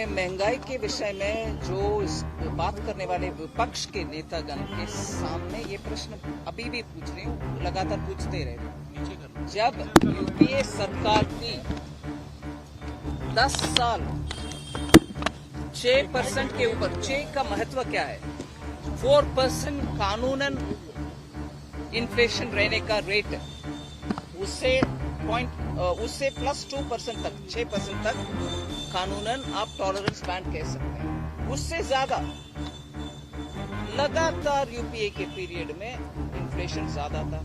महंगाई के विषय में जो बात करने वाले विपक्ष के नेतागण के सामने ये प्रश्न अभी भी पूछ रही हूँ, लगातार पूछते रहे। जब यूपीए सरकार थी 10 साल 6% के ऊपर, 6 का महत्व क्या है, 4% कानूनन इन्फ्लेशन रहने का रेट, उससे +2% तक 6% तक कानूनन आप टॉलरेंस बैंड कह सकते हैं। उससे ज्यादा लगातार यूपीए के पीरियड में इन्फ्लेशन ज्यादा था।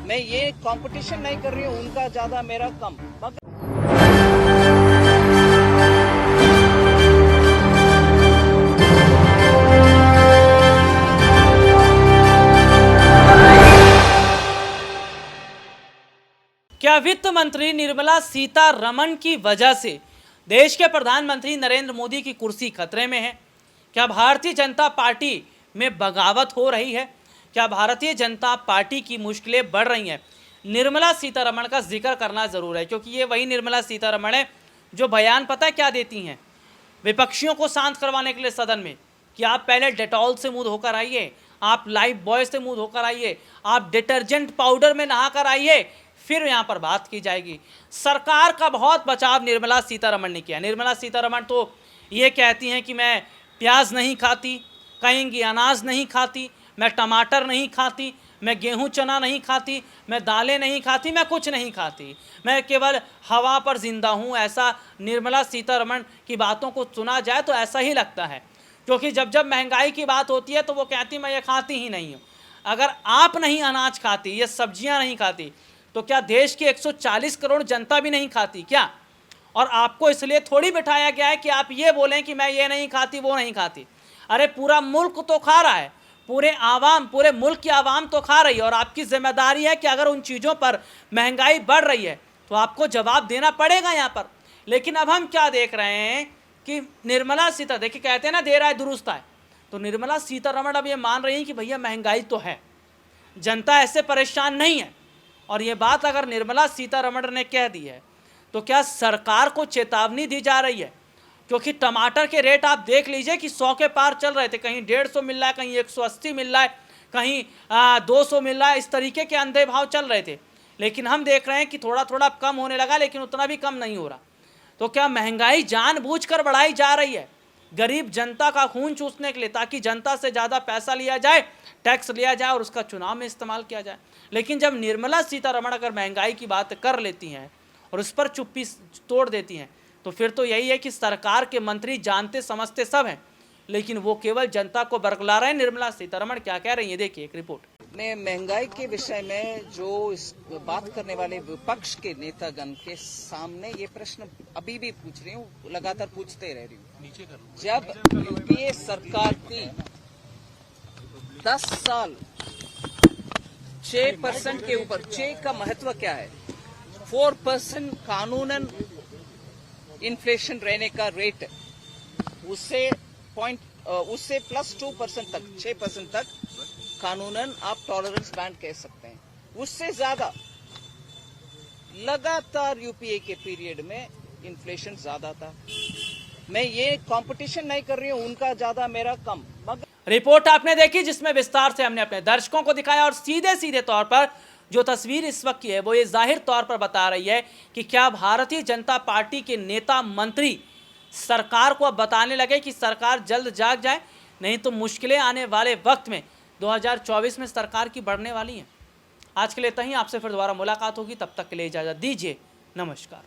मैं ये कंपटीशन नहीं कर रही हूं, उनका ज्यादा मेरा कम, मगर क्या वित्त मंत्री निर्मला सीतारमण की वजह से देश के प्रधानमंत्री नरेंद्र मोदी की कुर्सी खतरे में है? क्या भारतीय जनता पार्टी में बगावत हो रही है? क्या भारतीय जनता पार्टी की मुश्किलें बढ़ रही हैं? निर्मला सीतारमण का जिक्र करना ज़रूर है, क्योंकि ये वही निर्मला सीतारमण है जो बयान पता है क्या देती हैं विपक्षियों को शांत करवाने के लिए सदन में, कि आप पहले डेटॉल से मुंह धोकर आइए, आप लाइफ बॉय से मुंह धोकर आइए, आप डिटर्जेंट पाउडर में नहा कर आइए, फिर यहाँ पर बात की जाएगी। सरकार का बहुत बचाव निर्मला सीतारमण ने किया। निर्मला सीतारमण तो ये कहती हैं कि मैं प्याज नहीं खाती, कहेंगी अनाज नहीं खाती, मैं टमाटर नहीं खाती, मैं गेहूं चना नहीं खाती, मैं दालें नहीं खाती, मैं कुछ नहीं खाती, मैं केवल हवा पर जिंदा हूँ। ऐसा निर्मला सीतारमण की बातों को सुना जाए तो ऐसा ही लगता है, क्योंकि जब जब महंगाई की बात होती है तो वो कहती मैं ये खाती ही नहीं हूँ। अगर आप नहीं अनाज खाती, ये सब्जियाँ नहीं खाती, तो क्या देश की 140 करोड़ जनता भी नहीं खाती क्या? और आपको इसलिए थोड़ी बिठाया गया है कि आप ये बोलें कि मैं ये नहीं खाती, वो नहीं खाती। अरे पूरा मुल्क तो खा रहा है, पूरे मुल्क की आवाम तो खा रही है, और आपकी जिम्मेदारी है कि अगर उन चीज़ों पर महंगाई बढ़ रही है तो आपको जवाब देना पड़ेगा यहाँ पर। लेकिन अब हम क्या देख रहे हैं कि निर्मला सीतारमण, देखिए कहते हैं ना देर आए दुरुस्त आए, तो निर्मला सीतारमण अब ये मान रही हैं कि भैया महंगाई तो है, जनता ऐसे परेशान नहीं है। और ये बात अगर निर्मला सीतारमण ने कह दी है तो क्या सरकार को चेतावनी दी जा रही है? क्योंकि टमाटर के रेट आप देख लीजिए कि 100 के पार चल रहे थे, कहीं 150 मिल रहा है, कहीं 180 मिल रहा है, कहीं 200 मिल रहा है, इस तरीके के अंधे भाव चल रहे थे। लेकिन हम देख रहे हैं कि थोड़ा थोड़ा कम होने लगा, लेकिन उतना भी कम नहीं हो रहा। तो क्या महंगाई जानबूझकर बढ़ाई जा रही है गरीब जनता का खून चूसने के लिए, ताकि जनता से ज़्यादा पैसा लिया जाए, टैक्स लिया जाए और उसका चुनाव में इस्तेमाल किया जाए? लेकिन जब निर्मला सीतारमण अगर महंगाई की बात कर लेती हैं और उस पर चुप्पी तोड़ देती हैं, तो फिर तो यही है कि सरकार के मंत्री जानते समझते सब हैं, लेकिन वो केवल जनता को बरगला रहे हैं। निर्मला सीतारमण क्या कह रही हैं, देखिए एक रिपोर्ट। ने महंगाई के विषय में जो बात करने वाले विपक्ष के नेतागण के सामने ये प्रश्न अभी भी पूछ रही हूँ, लगातार पूछते रह रही हूँ। जब यूपीए सरकार थी 10 साल 6% के ऊपर, 6 का महत्व क्या है, 4% कानूनन इन्फ्लेशन रहने का रेट, उससे +2% तक 6% तक कानूनन आप टॉलरेंस बैंड कह सकते हैं। उससे ज्यादा लगातार यूपीए के पीरियड में इन्फ्लेशन ज्यादा था। मैं ये कंपटीशन नहीं कर रही हूं, उनका ज्यादा मेरा कम, मगर रिपोर्ट आपने देखी जिसमें विस्तार से हमने अपने दर्शकों को दिखाया, और सीधे सीधे तौर पर जो तस्वीर इस वक्त की है वो ये जाहिर तौर पर बता रही है कि क्या भारतीय जनता पार्टी के नेता मंत्री सरकार को अब बताने लगे कि सरकार जल्द जाग जाए, नहीं तो मुश्किलें आने वाले वक्त में 2024 में सरकार की बढ़ने वाली हैं। आज के लिए इतना ही, आपसे फिर दोबारा मुलाकात होगी, तब तक के लिए इजाज़त दीजिए, नमस्कार।